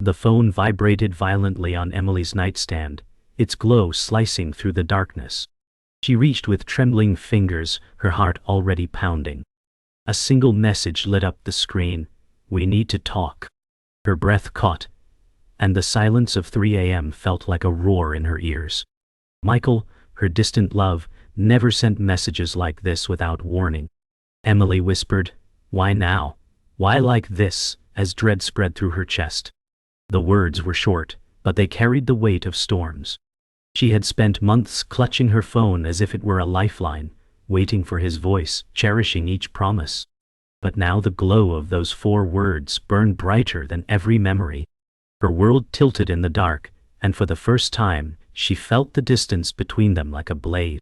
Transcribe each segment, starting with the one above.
The phone vibrated violently on Emily's nightstand, its glow slicing through the darkness. She reached with trembling fingers, her heart already pounding. A single message lit up the screen: "We need to talk." Her breath caught, and the silence of 3 a.m. felt like a roar in her ears. Michael, her distant love, never sent messages like this without warning. Emily whispered, "Why now? Why like this?" as dread spread through her chest. The words were short, but they carried the weight of storms. She had spent months clutching her phone as if it were a lifeline, waiting for his voice, cherishing each promise. But now the glow of those 4 words burned brighter than every memory. Her world tilted in the dark, and for the first time, she felt the distance between them like a blade.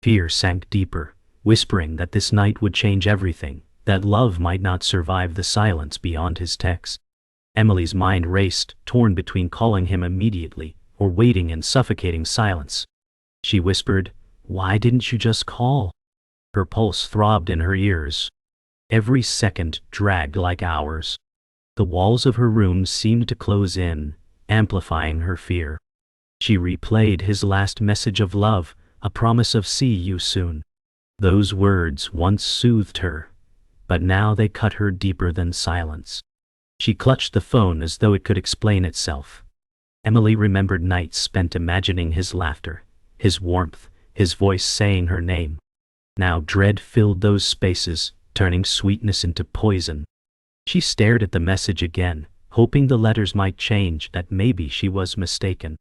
Fear sank deeper, whispering that this night would change everything, that love might not survive the silence beyond his text. Emily's mind raced, torn between calling him immediately or waiting in suffocating silence. She whispered, "Why didn't you just call?" Her pulse throbbed in her ears. Every second dragged like hours. The walls of her room seemed to close in, amplifying her fear. She replayed his last message of love, a promise of "see you soon." Those words once soothed her, but now they cut her deeper than silence. She clutched the phone as though it could explain itself. Emily remembered nights spent imagining his laughter, his warmth, his voice saying her name. Now dread filled those spaces, turning sweetness into poison. She stared at the message again, hoping the letters might change, that maybe she was mistaken.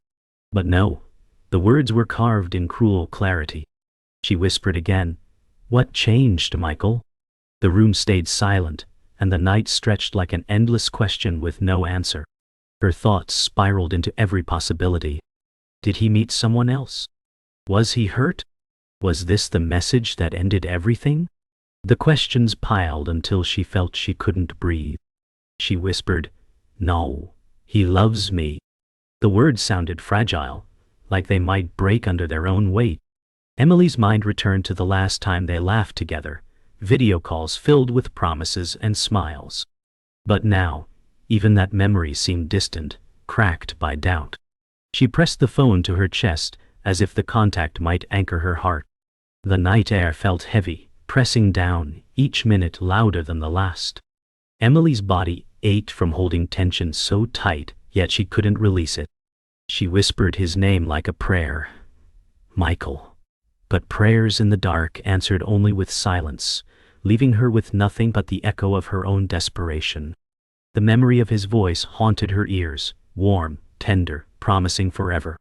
But no, the words were carved in cruel clarity. She whispered again, "What changed, Michael?" The room stayed silent, and the night stretched like an endless question with no answer. Her thoughts spiraled into every possibility. Did he meet someone else? Was he hurt? Was this the message that ended everything? The questions piled until she felt she couldn't breathe. She whispered, "No, he loves me." The words sounded fragile, like they might break under their own weight. Emily's mind returned to the last time they laughed together, video calls filled with promises and smiles. But now, even that memory seemed distant, cracked by doubt. She pressed the phone to her chest, as if the contact might anchor her heart. The night air felt heavy, pressing down, each minute louder than the last. Emily's body ached from holding tension so tight, yet she couldn't release it. She whispered his name like a prayer. "Michael." But prayers in the dark answered only with silence, leaving her with nothing but the echo of her own desperation. The memory of his voice haunted her ears, warm, tender, promising forever.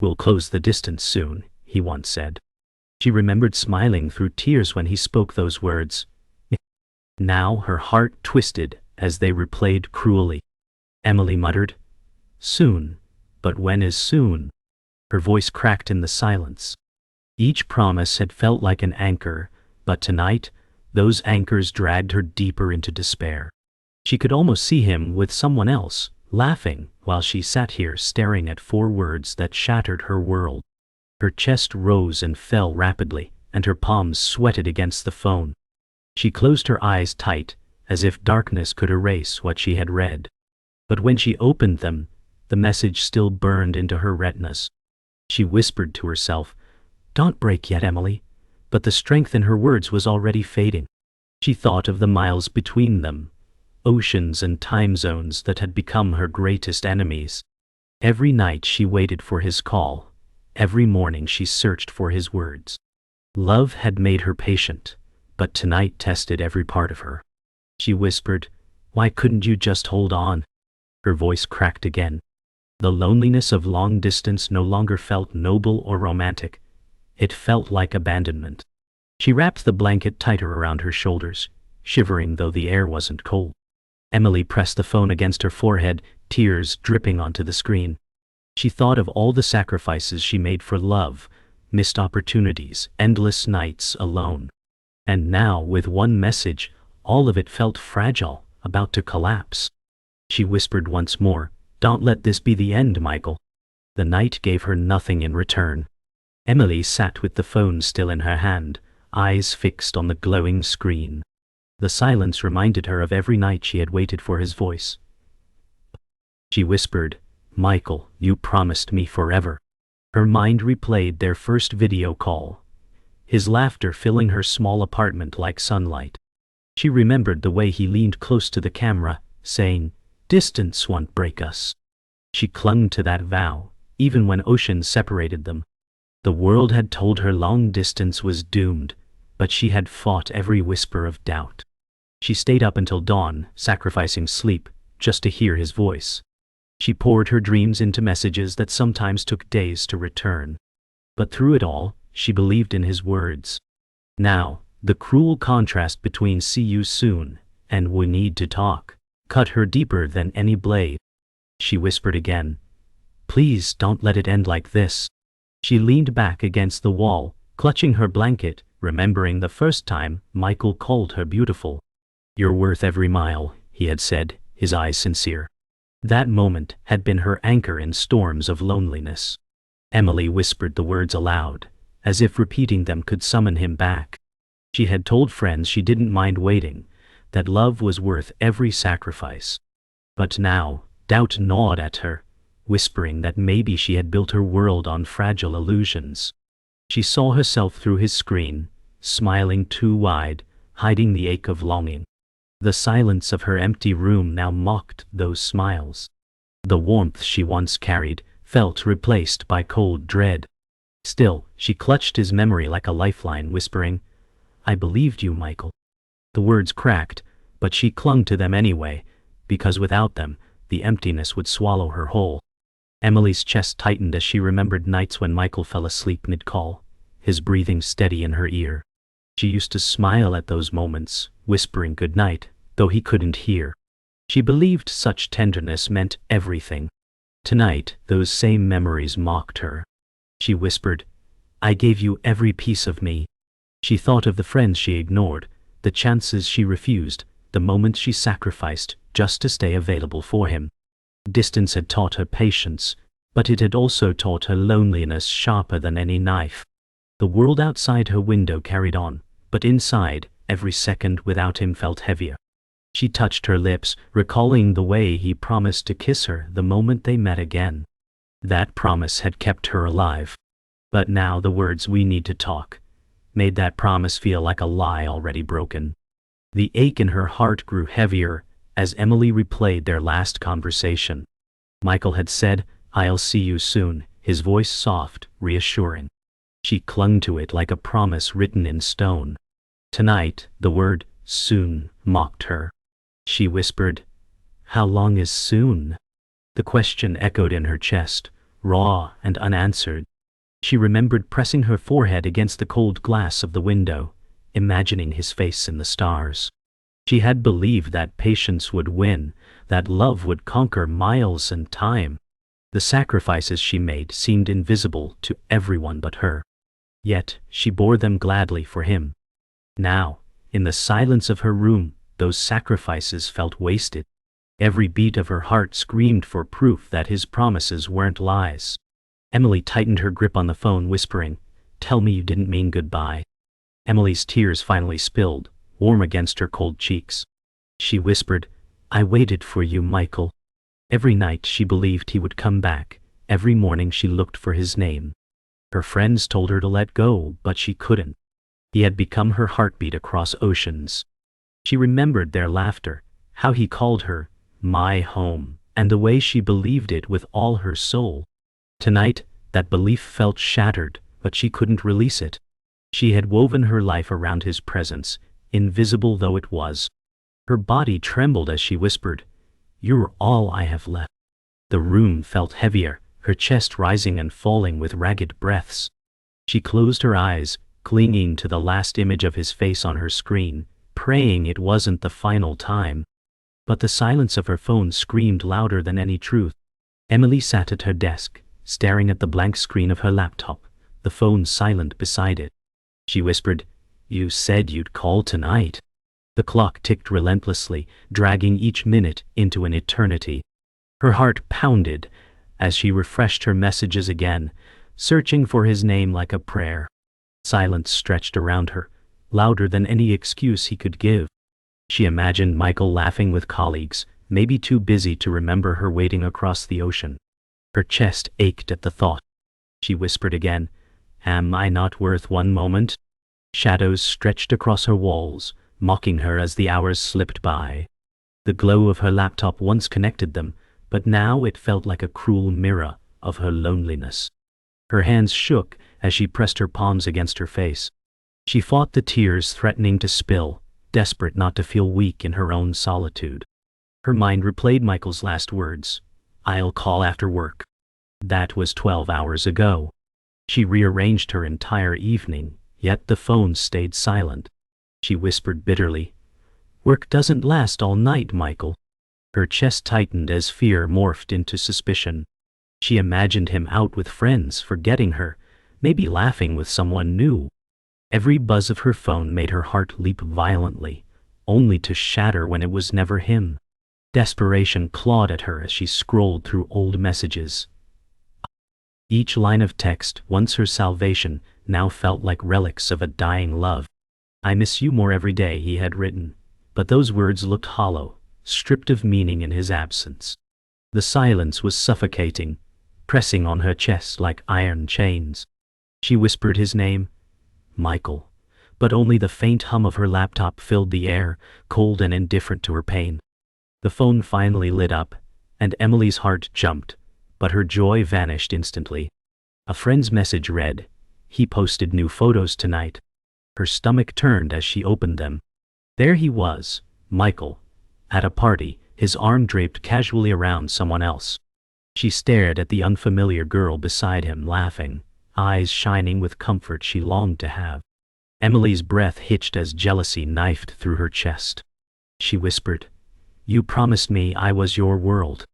"We'll close the distance soon," he once said. She remembered smiling through tears when he spoke those words. Now her heart twisted as they replayed cruelly. Emily muttered, "Soon, but when is soon?" Her voice cracked in the silence. Each promise had felt like an anchor, but tonight, those anchors dragged her deeper into despair. She could almost see him with someone else, laughing, while she sat here staring at 4 words that shattered her world. Her chest rose and fell rapidly, and her palms sweated against the phone. She closed her eyes tight, as if darkness could erase what she had read. But when she opened them, the message still burned into her retinas. She whispered to herself, "Don't break yet, Emily," but the strength in her words was already fading. She thought of the miles between them, oceans and time zones that had become her greatest enemies. Every night she waited for his call. Every morning she searched for his words. Love had made her patient, but tonight tested every part of her. She whispered, "Why couldn't you just hold on?" Her voice cracked again. The loneliness of long distance no longer felt noble or romantic. It felt like abandonment. She wrapped the blanket tighter around her shoulders, shivering though the air wasn't cold. Emily pressed the phone against her forehead, tears dripping onto the screen. She thought of all the sacrifices she made for love, missed opportunities, endless nights alone. And now, with one message, all of it felt fragile, about to collapse. She whispered once more, "Don't let this be the end, Michael." The night gave her nothing in return. Emily sat with the phone still in her hand, eyes fixed on the glowing screen. The silence reminded her of every night she had waited for his voice. She whispered, "Michael, you promised me forever." Her mind replayed their first video call, his laughter filling her small apartment like sunlight. She remembered the way he leaned close to the camera, saying, "Distance won't break us." She clung to that vow, even when oceans separated them. The world had told her long distance was doomed, but she had fought every whisper of doubt. She stayed up until dawn, sacrificing sleep, just to hear his voice. She poured her dreams into messages that sometimes took days to return. But through it all, she believed in his words. Now, the cruel contrast between "see you soon" and "we need to talk" cut her deeper than any blade. She whispered again, "Please don't let it end like this." She leaned back against the wall, clutching her blanket, remembering the first time Michael called her beautiful. "You're worth every mile," he had said, his eyes sincere. That moment had been her anchor in storms of loneliness. Emily whispered the words aloud, as if repeating them could summon him back. She had told friends she didn't mind waiting, that love was worth every sacrifice. But now, doubt gnawed at her, whispering that maybe she had built her world on fragile illusions. She saw herself through his screen, smiling too wide, hiding the ache of longing. The silence of her empty room now mocked those smiles. The warmth she once carried felt replaced by cold dread. Still, she clutched his memory like a lifeline, whispering, "I believed you, Michael." The words cracked, but she clung to them anyway, because without them, the emptiness would swallow her whole. Emily's chest tightened as she remembered nights when Michael fell asleep mid-call, his breathing steady in her ear. She used to smile at those moments, whispering goodnight, though he couldn't hear. She believed such tenderness meant everything. Tonight, those same memories mocked her. She whispered, "I gave you every piece of me." She thought of the friends she ignored, the chances she refused, the moments she sacrificed just to stay available for him. Distance had taught her patience, but it had also taught her loneliness sharper than any knife. The world outside her window carried on, but inside, every second without him felt heavier. She touched her lips, recalling the way he promised to kiss her the moment they met again. That promise had kept her alive. But now the words "we need to talk" made that promise feel like a lie already broken. The ache in her heart grew heavier as Emily replayed their last conversation. Michael had said, "I'll see you soon," his voice soft, reassuring. She clung to it like a promise written in stone. Tonight, the word "soon" mocked her. She whispered, "How long is soon?" The question echoed in her chest, raw and unanswered. She remembered pressing her forehead against the cold glass of the window, imagining his face in the stars. She had believed that patience would win, that love would conquer miles and time. The sacrifices she made seemed invisible to everyone but her. Yet, she bore them gladly for him. Now, in the silence of her room, those sacrifices felt wasted. Every beat of her heart screamed for proof that his promises weren't lies. Emily tightened her grip on the phone, whispering, "Tell me you didn't mean goodbye." Emily's tears finally spilled, warm against her cold cheeks. She whispered, "I waited for you, Michael." Every night she believed he would come back. Every morning she looked for his name. Her friends told her to let go, but she couldn't. He had become her heartbeat across oceans. She remembered their laughter, how he called her, "my home," and the way she believed it with all her soul. Tonight, that belief felt shattered, but she couldn't release it. She had woven her life around his presence, invisible though it was. Her body trembled as she whispered, "You're all I have left." The room felt heavier, her chest rising and falling with ragged breaths. She closed her eyes, clinging to the last image of his face on her screen, praying it wasn't the final time. But the silence of her phone screamed louder than any truth. Emily sat at her desk, staring at the blank screen of her laptop, the phone silent beside it. She whispered, "You said you'd call tonight." The clock ticked relentlessly, dragging each minute into an eternity. Her heart pounded as she refreshed her messages again, searching for his name like a prayer. Silence stretched around her, louder than any excuse he could give. She imagined Michael laughing with colleagues, maybe too busy to remember her waiting across the ocean. Her chest ached at the thought. She whispered again, "Am I not worth one moment?" Shadows stretched across her walls, mocking her as the hours slipped by. The glow of her laptop once connected them, but now it felt like a cruel mirror of her loneliness. Her hands shook as she pressed her palms against her face. She fought the tears threatening to spill, desperate not to feel weak in her own solitude. Her mind replayed Michael's last words, "I'll call after work." That was 12 hours ago. She rearranged her entire evening, yet the phone stayed silent. She whispered bitterly, "Work doesn't last all night, Michael." Her chest tightened as fear morphed into suspicion. She imagined him out with friends, forgetting her, maybe laughing with someone new. Every buzz of her phone made her heart leap violently, only to shatter when it was never him. Desperation clawed at her as she scrolled through old messages. Each line of text, once her salvation, now felt like relics of a dying love. "I miss you more every day," he had written, but those words looked hollow, stripped of meaning in his absence. The silence was suffocating, pressing on her chest like iron chains. She whispered his name, "Michael," but only the faint hum of her laptop filled the air, cold and indifferent to her pain. The phone finally lit up, and Emily's heart jumped, but her joy vanished instantly. A friend's message read, "He posted new photos tonight." Her stomach turned as she opened them. There he was, Michael, at a party, his arm draped casually around someone else. She stared at the unfamiliar girl beside him, laughing, eyes shining with comfort she longed to have. Emily's breath hitched as jealousy knifed through her chest. She whispered, "You promised me I was your world."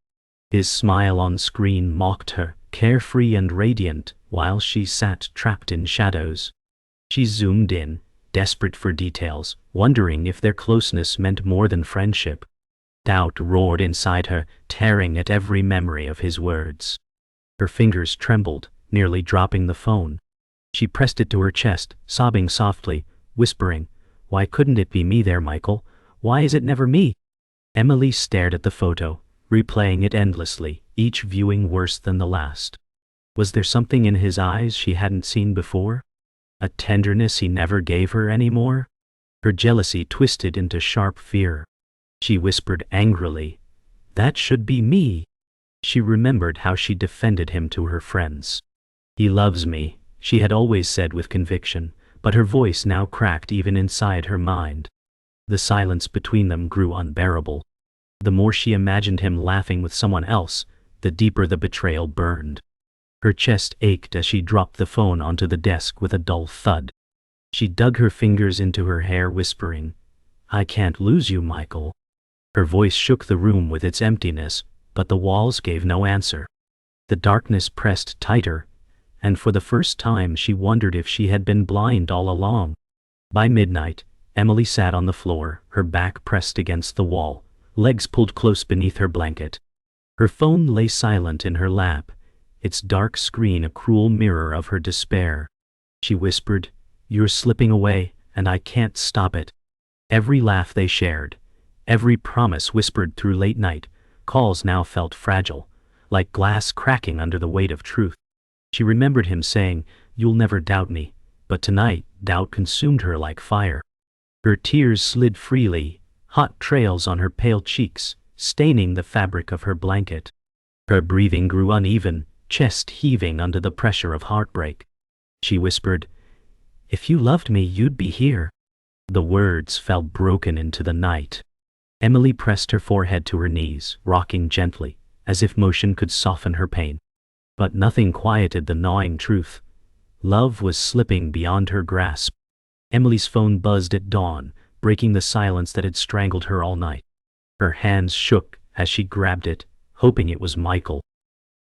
His smile on screen mocked her, carefree and radiant, while she sat trapped in shadows. She zoomed in, desperate for details, wondering if their closeness meant more than friendship. Doubt roared inside her, tearing at every memory of his words. Her fingers trembled, nearly dropping the phone. She pressed it to her chest, sobbing softly, whispering, "Why couldn't it be me there, Michael? Why is it never me?" Emily stared at the photo, replaying it endlessly, each viewing worse than the last. Was there something in his eyes she hadn't seen before? A tenderness he never gave her anymore? Her jealousy twisted into sharp fear. She whispered angrily, "That should be me." She remembered how she defended him to her friends. "He loves me," she had always said with conviction, but her voice now cracked even inside her mind. The silence between them grew unbearable. The more she imagined him laughing with someone else, the deeper the betrayal burned. Her chest ached as she dropped the phone onto the desk with a dull thud. She dug her fingers into her hair, whispering, "I can't lose you, Michael." Her voice shook the room with its emptiness, but the walls gave no answer. The darkness pressed tighter, and for the first time she wondered if she had been blind all along. By midnight, Emily sat on the floor, her back pressed against the wall, legs pulled close beneath her blanket. Her phone lay silent in her lap, its dark screen a cruel mirror of her despair. She whispered, "You're slipping away, and I can't stop it." Every laugh they shared, every promise whispered through late night calls now felt fragile, like glass cracking under the weight of truth. She remembered him saying, "You'll never doubt me," but tonight doubt consumed her like fire. Her tears slid freely, hot trails on her pale cheeks, staining the fabric of her blanket. Her breathing grew uneven, chest heaving under the pressure of heartbreak. She whispered, "If you loved me, you'd be here." The words fell broken into the night. Emily pressed her forehead to her knees, rocking gently, as if motion could soften her pain. But nothing quieted the gnawing truth. Love was slipping beyond her grasp. Emily's phone buzzed at dawn, breaking the silence that had strangled her all night. Her hands shook as she grabbed it, hoping it was Michael.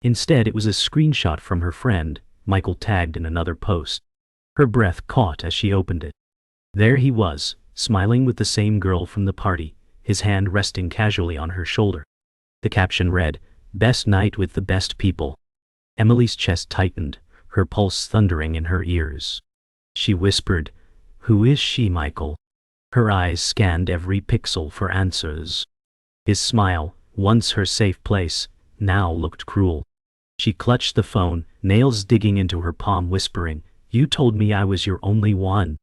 Instead, it was a screenshot from her friend, Michael tagged in another post. Her breath caught as she opened it. There he was, smiling with the same girl from the party, his hand resting casually on her shoulder. The caption read, "Best night with the best people." Emily's chest tightened, her pulse thundering in her ears. She whispered, "Who is she, Michael?" Her eyes scanned every pixel for answers. His smile, once her safe place, now looked cruel. She clutched the phone, nails digging into her palm, whispering, "You told me I was your only one."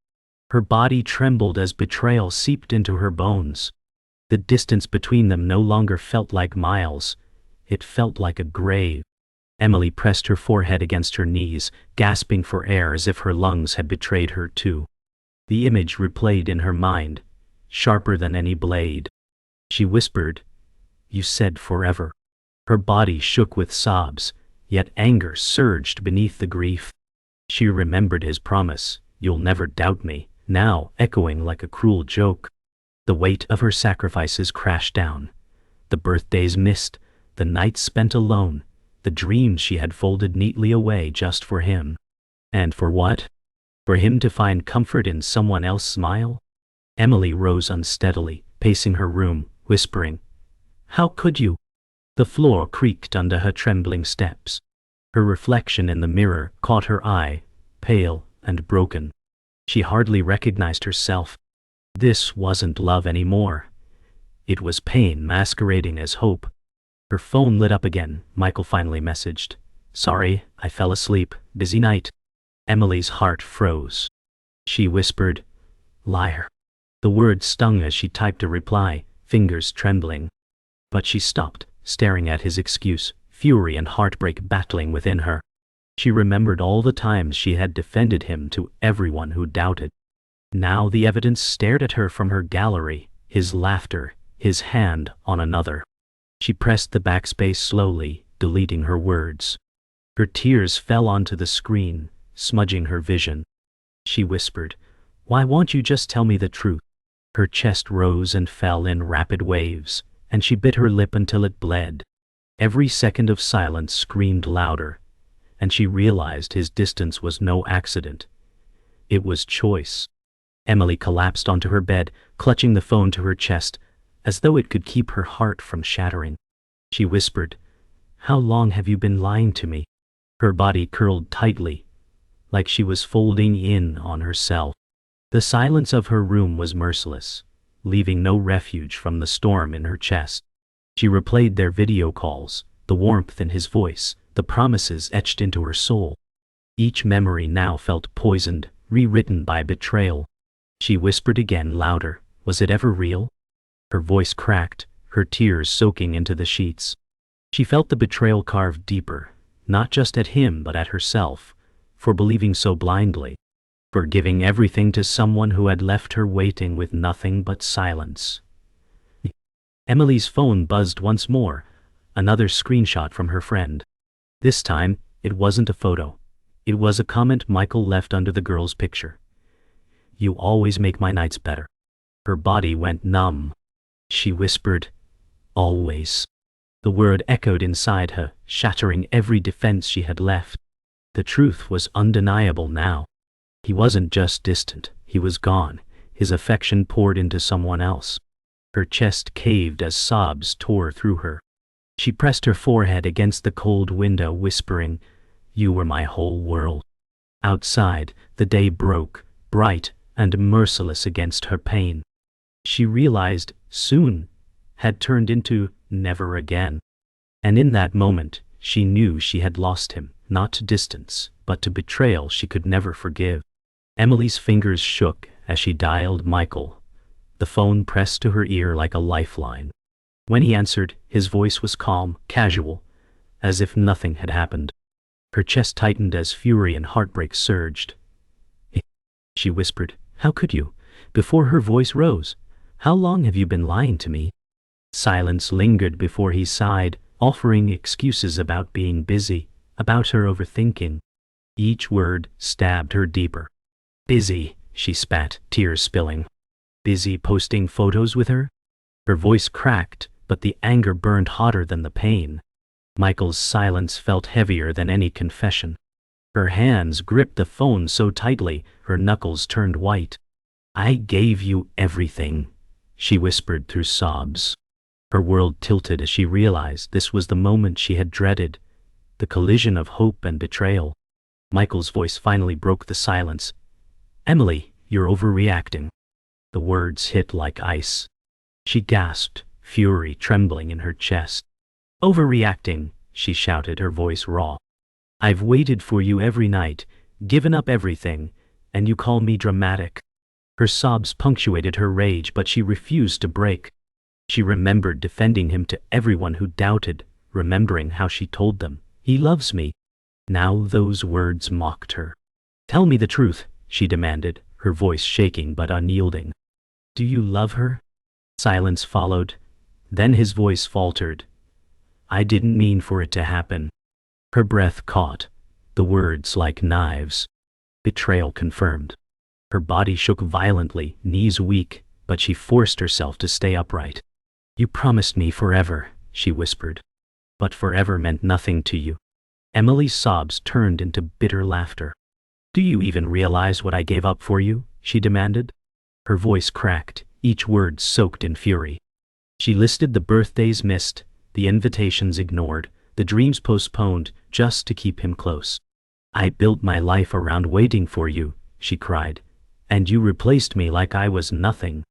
Her body trembled as betrayal seeped into her bones. The distance between them no longer felt like miles. It felt like a grave. Emily pressed her forehead against her knees, gasping for air as if her lungs had betrayed her too. The image replayed in her mind, sharper than any blade. She whispered, "You said forever." Her body shook with sobs, yet anger surged beneath the grief. She remembered his promise, "You'll never doubt me," now echoing like a cruel joke. The weight of her sacrifices crashed down. The birthdays missed, the nights spent alone, the dreams she had folded neatly away just for him. And for what? For him to find comfort in someone else's smile? Emily rose unsteadily, pacing her room, whispering, "How could you?" The floor creaked under her trembling steps. Her reflection in the mirror caught her eye, pale and broken. She hardly recognized herself. This wasn't love anymore. It was pain masquerading as hope. Her phone lit up again. Michael finally messaged, "Sorry, I fell asleep. Busy night." Emily's heart froze. She whispered, "Liar." The word stung as she typed a reply, fingers trembling. But she stopped, staring at his excuse, fury and heartbreak battling within her. She remembered all the times she had defended him to everyone who doubted. Now the evidence stared at her from her gallery, his laughter, his hand on another. She pressed the backspace slowly, deleting her words. Her tears fell onto the screen, smudging her vision. She whispered, "Why won't you just tell me the truth?" Her chest rose and fell in rapid waves, and she bit her lip until it bled. Every second of silence screamed louder, and she realized his distance was no accident. It was choice. Emily collapsed onto her bed, clutching the phone to her chest, as though it could keep her heart from shattering. She whispered, "How long have you been lying to me?" Her body curled tightly, like she was folding in on herself. The silence of her room was merciless, leaving no refuge from the storm in her chest. She replayed their video calls, the warmth in his voice, the promises etched into her soul. Each memory now felt poisoned, rewritten by betrayal. She whispered again, louder, "Was it ever real?" Her voice cracked, her tears soaking into the sheets. She felt the betrayal carved deeper, not just at him but at herself, for believing so blindly, for giving everything to someone who had left her waiting with nothing but silence. Emily's phone buzzed once more, another screenshot from her friend. This time, it wasn't a photo. It was a comment Michael left under the girl's picture. "You always make my nights better." Her body went numb. She whispered, "Always." The word echoed inside her, shattering every defense she had left. The truth was undeniable now. He wasn't just distant, he was gone, his affection poured into someone else. Her chest caved as sobs tore through her. She pressed her forehead against the cold window, whispering, "You were my whole world." Outside, the day broke, bright and merciless against her pain. She realized, soon, had turned into never again. And in that moment, she knew she had lost him, not to distance, but to betrayal she could never forgive. Emily's fingers shook as she dialed Michael. The phone pressed to her ear like a lifeline. When he answered, his voice was calm, casual, as if nothing had happened. Her chest tightened as fury and heartbreak surged. She whispered, "How could you?" Before her voice rose, "How long have you been lying to me?" Silence lingered before he sighed, offering excuses about being busy, about her overthinking. Each word stabbed her deeper. "Busy," she spat, tears spilling. "Busy posting photos with her?" Her voice cracked, but the anger burned hotter than the pain. Michael's silence felt heavier than any confession. Her hands gripped the phone so tightly, her knuckles turned white. "I gave you everything," she whispered through sobs. Her world tilted as she realized this was the moment she had dreaded, the collision of hope and betrayal. Michael's voice finally broke the silence. "Emily, you're overreacting." The words hit like ice. She gasped, fury trembling in her chest. "Overreacting," she shouted, her voice raw. "I've waited for you every night, given up everything, and you call me dramatic." Her sobs punctuated her rage, but she refused to break. She remembered defending him to everyone who doubted, remembering how she told them, "He loves me." Now those words mocked her. "Tell me the truth," she demanded, her voice shaking but unyielding. "Do you love her?" Silence followed. Then his voice faltered. "I didn't mean for it to happen." Her breath caught, the words like knives. Betrayal confirmed. Her body shook violently, knees weak, but she forced herself to stay upright. "You promised me forever," she whispered. "But forever meant nothing to you." Emily's sobs turned into bitter laughter. "Do you even realize what I gave up for you?" she demanded. Her voice cracked, each word soaked in fury. She listed the birthdays missed, the invitations ignored, the dreams postponed just to keep him close. "I built my life around waiting for you," she cried, "and you replaced me like I was nothing."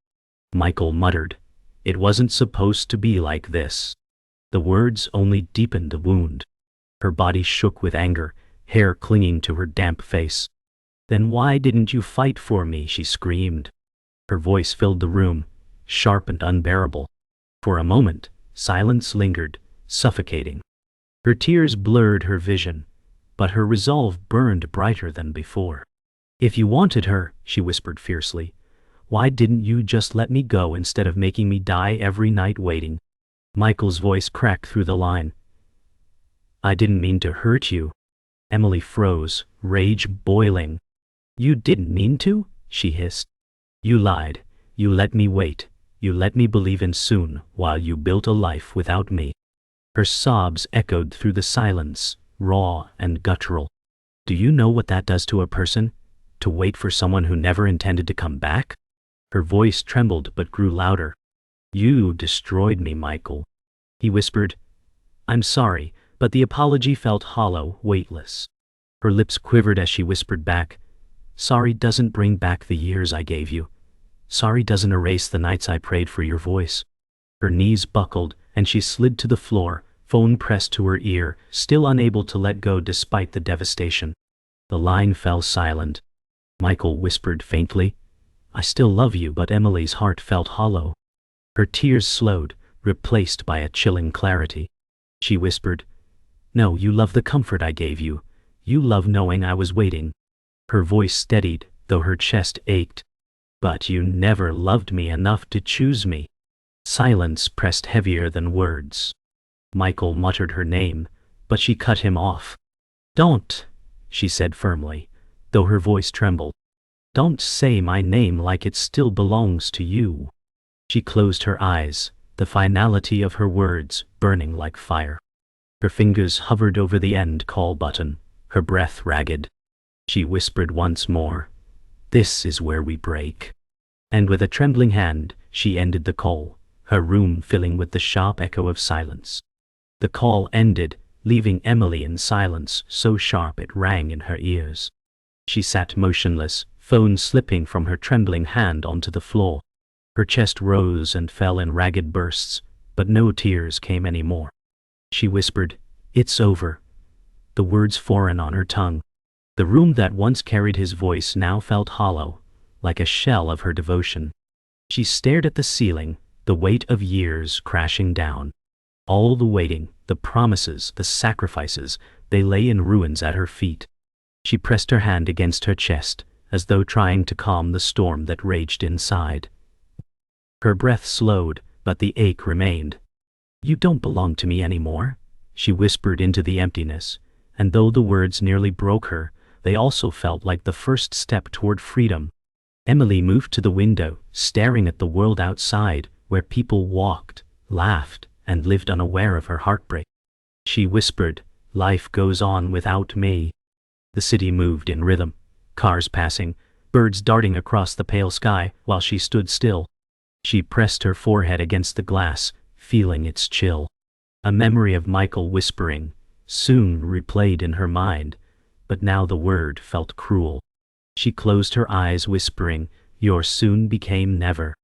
Michael muttered, "It wasn't supposed to be like this." The words only deepened the wound. Her body shook with anger, hair clinging to her damp face. "Then why didn't you fight for me?" she screamed. Her voice filled the room, sharp and unbearable. For a moment, silence lingered, suffocating. Her tears blurred her vision, but her resolve burned brighter than before. "If you wanted her," she whispered fiercely, "why didn't you just let me go instead of making me die every night waiting?" Michael's voice cracked through the line. "I didn't mean to hurt you." Emily froze, rage boiling. "You didn't mean to?" she hissed. "You lied. You let me wait. You let me believe in soon, while you built a life without me." Her sobs echoed through the silence, raw and guttural. "Do you know what that does to a person? To wait for someone who never intended to come back?" Her voice trembled but grew louder. "You destroyed me, Michael." He whispered, "I'm sorry," but the apology felt hollow, weightless. Her lips quivered as she whispered back, "Sorry doesn't bring back the years I gave you. Sorry doesn't erase the nights I prayed for your voice." Her knees buckled, and she slid to the floor, phone pressed to her ear, still unable to let go despite the devastation. The line fell silent. Michael whispered faintly, "I still love you," but Emily's heart felt hollow. Her tears slowed, replaced by a chilling clarity. She whispered, "No, you love the comfort I gave you. You love knowing I was waiting." Her voice steadied, though her chest ached. "But you never loved me enough to choose me." Silence pressed heavier than words. Michael muttered her name, but she cut him off. "Don't," she said firmly, though her voice trembled. "Don't say my name like it still belongs to you." She closed her eyes, the finality of her words burning like fire. Her fingers hovered over the end call button, her breath ragged. She whispered once more, "This is where we break." And with a trembling hand, she ended the call, her room filling with the sharp echo of silence. The call ended, leaving Emily in silence so sharp it rang in her ears. She sat motionless, phone slipping from her trembling hand onto the floor. Her chest rose and fell in ragged bursts, but no tears came any more. She whispered, "It's over," the words foreign on her tongue. The room that once carried his voice now felt hollow, like a shell of her devotion. She stared at the ceiling, the weight of years crashing down. All the waiting, the promises, the sacrifices, they lay in ruins at her feet. She pressed her hand against her chest, as though trying to calm the storm that raged inside. Her breath slowed, but the ache remained. "You don't belong to me anymore," she whispered into the emptiness, and though the words nearly broke her, they also felt like the first step toward freedom. Emily moved to the window, staring at the world outside, where people walked, laughed, and lived unaware of her heartbreak. She whispered, "Life goes on without me." The city moved in rhythm, cars passing, birds darting across the pale sky, while she stood still. She pressed her forehead against the glass, feeling its chill. A memory of Michael whispering, soon replayed in her mind, but now the word felt cruel. She closed her eyes, whispering, "Your soon became never."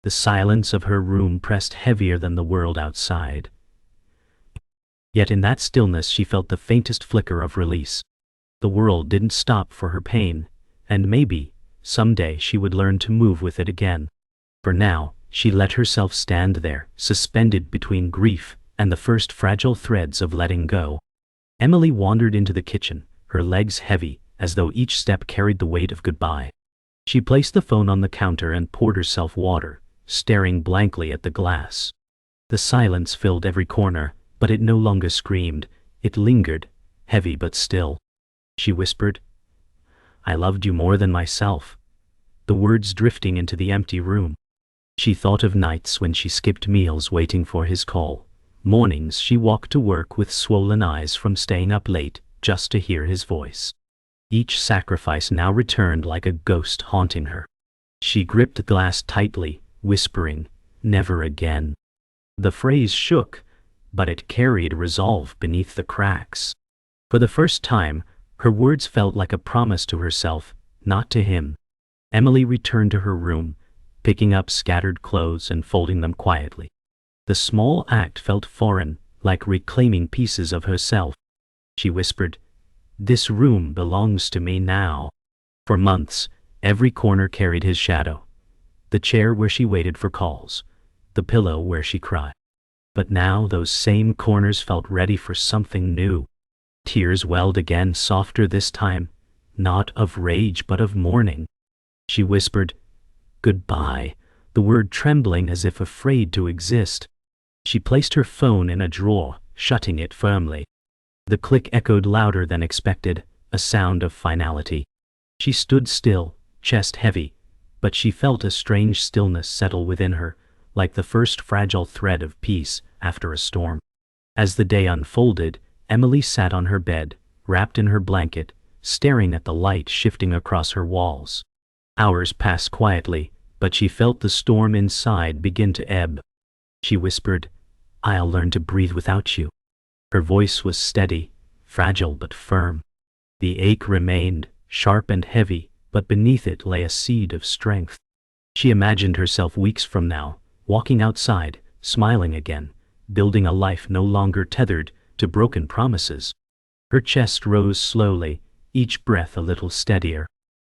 The silence of her room pressed heavier than the world outside. Yet in that stillness she felt the faintest flicker of release. The world didn't stop for her pain, and maybe, someday she would learn to move with it again. For now, she let herself stand there, suspended between grief and the first fragile threads of letting go. Emily wandered into the kitchen, her legs heavy, as though each step carried the weight of goodbye. She placed the phone on the counter and poured herself water, staring blankly at the glass. The silence filled every corner, but it no longer screamed, it lingered, heavy but still. She whispered, "I loved you more than myself," the words drifting into the empty room. She thought of nights when she skipped meals waiting for his call. Mornings she walked to work with swollen eyes from staying up late just to hear his voice. Each sacrifice now returned like a ghost haunting her. She gripped the glass tightly, whispering, "Never again." The phrase shook, but it carried resolve beneath the cracks. For the first time, her words felt like a promise to herself, not to him. Emily returned to her room, picking up scattered clothes and folding them quietly. The small act felt foreign, like reclaiming pieces of herself. She whispered, "This room belongs to me now." For months, every corner carried his shadow. The chair where she waited for calls, the pillow where she cried. But now those same corners felt ready for something new. Tears welled again, softer this time, not of rage but of mourning. She whispered, "Goodbye," the word trembling as if afraid to exist. She placed her phone in a drawer, shutting it firmly. The click echoed louder than expected, a sound of finality. She stood still, chest heavy, but she felt a strange stillness settle within her, like the first fragile thread of peace after a storm. As the day unfolded, Emily sat on her bed, wrapped in her blanket, staring at the light shifting across her walls. Hours passed quietly, but she felt the storm inside begin to ebb. She whispered, "I'll learn to breathe without you." Her voice was steady, fragile but firm. The ache remained, sharp and heavy, but beneath it lay a seed of strength. She imagined herself weeks from now, walking outside, smiling again, building a life no longer tethered to broken promises. Her chest rose slowly, each breath a little steadier.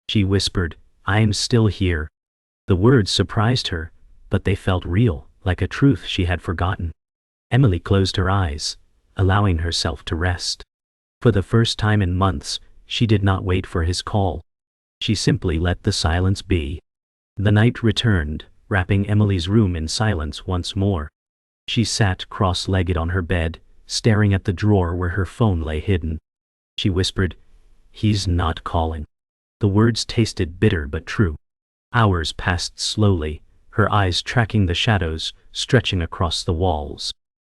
She whispered, "I am still here." The words surprised her, but they felt real, like a truth she had forgotten. Emily closed her eyes, allowing herself to rest. For the first time in months, she did not wait for his call. She simply let the silence be. The night returned, wrapping Emily's room in silence once more. She sat cross-legged on her bed, staring at the drawer where her phone lay hidden. She whispered, "He's not calling." The words tasted bitter but true. Hours passed slowly, her eyes tracking the shadows stretching across the walls.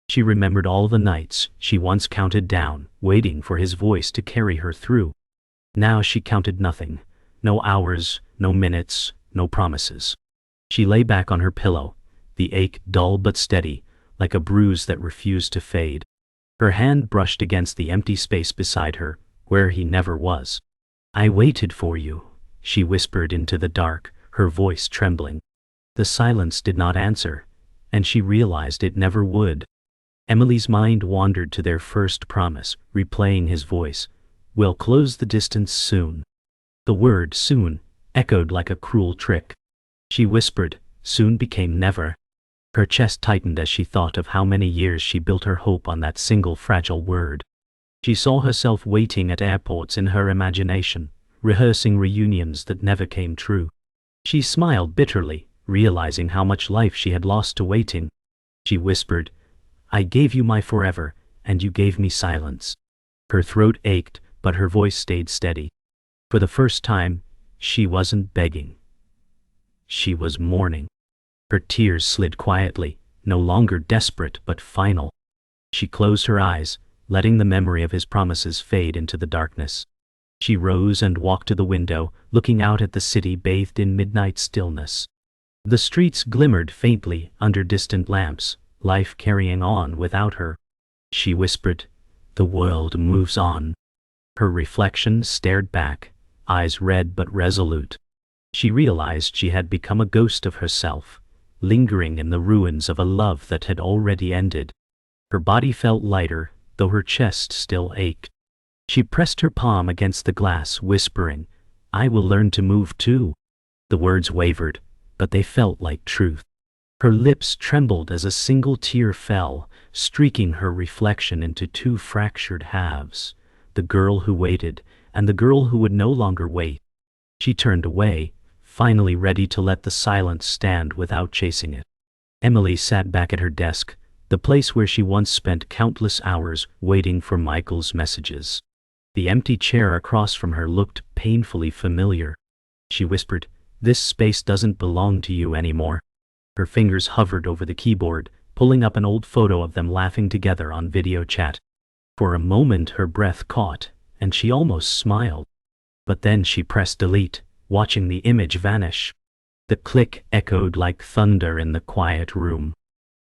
She remembered all the nights she once counted down, waiting for his voice to carry her through. Now she counted nothing, no hours, no minutes, no promises. She lay back on her pillow, the ache dull but steady, like a bruise that refused to fade. Her hand brushed against the empty space beside her, where he never was. "I waited for you," she whispered into the dark, her voice trembling. The silence did not answer, and she realized it never would. Emily's mind wandered to their first promise, replaying his voice, "We'll close the distance soon." The word "soon" echoed like a cruel trick. She whispered, "Soon" became never. Her chest tightened as she thought of how many years she built her hope on that single fragile word. She saw herself waiting at airports in her imagination, rehearsing reunions that never came true. She smiled bitterly, realizing how much life she had lost to waiting. She whispered, "I gave you my forever, and you gave me silence." Her throat ached, but her voice stayed steady. For the first time, she wasn't begging. She was mourning. Her tears slid quietly, no longer desperate but final. She closed her eyes, letting the memory of his promises fade into the darkness. She rose and walked to the window, looking out at the city bathed in midnight stillness. The streets glimmered faintly under distant lamps, life carrying on without her. She whispered, "The world moves on." Her reflection stared back, eyes red but resolute. She realized she had become a ghost of herself, lingering in the ruins of a love that had already ended. Her body felt lighter, though her chest still ached. She pressed her palm against the glass, whispering, "I will learn to move too." The words wavered, but they felt like truth. Her lips trembled as a single tear fell, streaking her reflection into two fractured halves, the girl who waited, and the girl who would no longer wait. She turned away, finally ready to let the silence stand without chasing it. Emily sat back at her desk, the place where she once spent countless hours waiting for Michael's messages. The empty chair across from her looked painfully familiar. She whispered, "This space doesn't belong to you anymore." Her fingers hovered over the keyboard, pulling up an old photo of them laughing together on video chat. For a moment her breath caught, and she almost smiled. But then she pressed delete, watching the image vanish. The click echoed like thunder in the quiet room.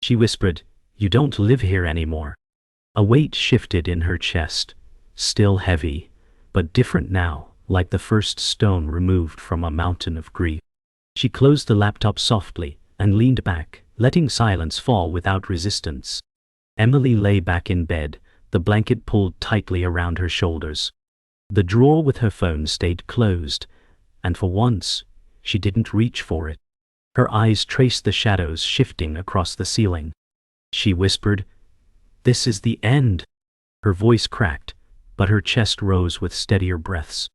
She whispered, "You don't live here anymore." A weight shifted in her chest, still heavy, but different now, like the first stone removed from a mountain of grief. She closed the laptop softly and leaned back, letting silence fall without resistance. Emily lay back in bed, the blanket pulled tightly around her shoulders. The drawer with her phone stayed closed, and for once, she didn't reach for it. Her eyes traced the shadows shifting across the ceiling. She whispered, "This is the end." Her voice cracked, but her chest rose with steadier breaths.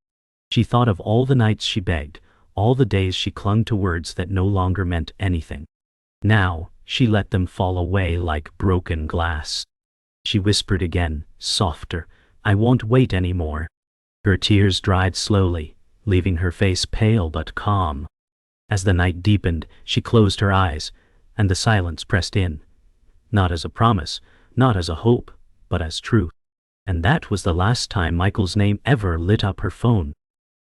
She thought of all the nights she begged, all the days she clung to words that no longer meant anything. Now, she let them fall away like broken glass. She whispered again, softer, "I won't wait anymore." Her tears dried slowly, leaving her face pale but calm. As the night deepened, she closed her eyes, and the silence pressed in. Not as a promise, not as a hope, but as truth. And that was the last time Michael's name ever lit up her phone.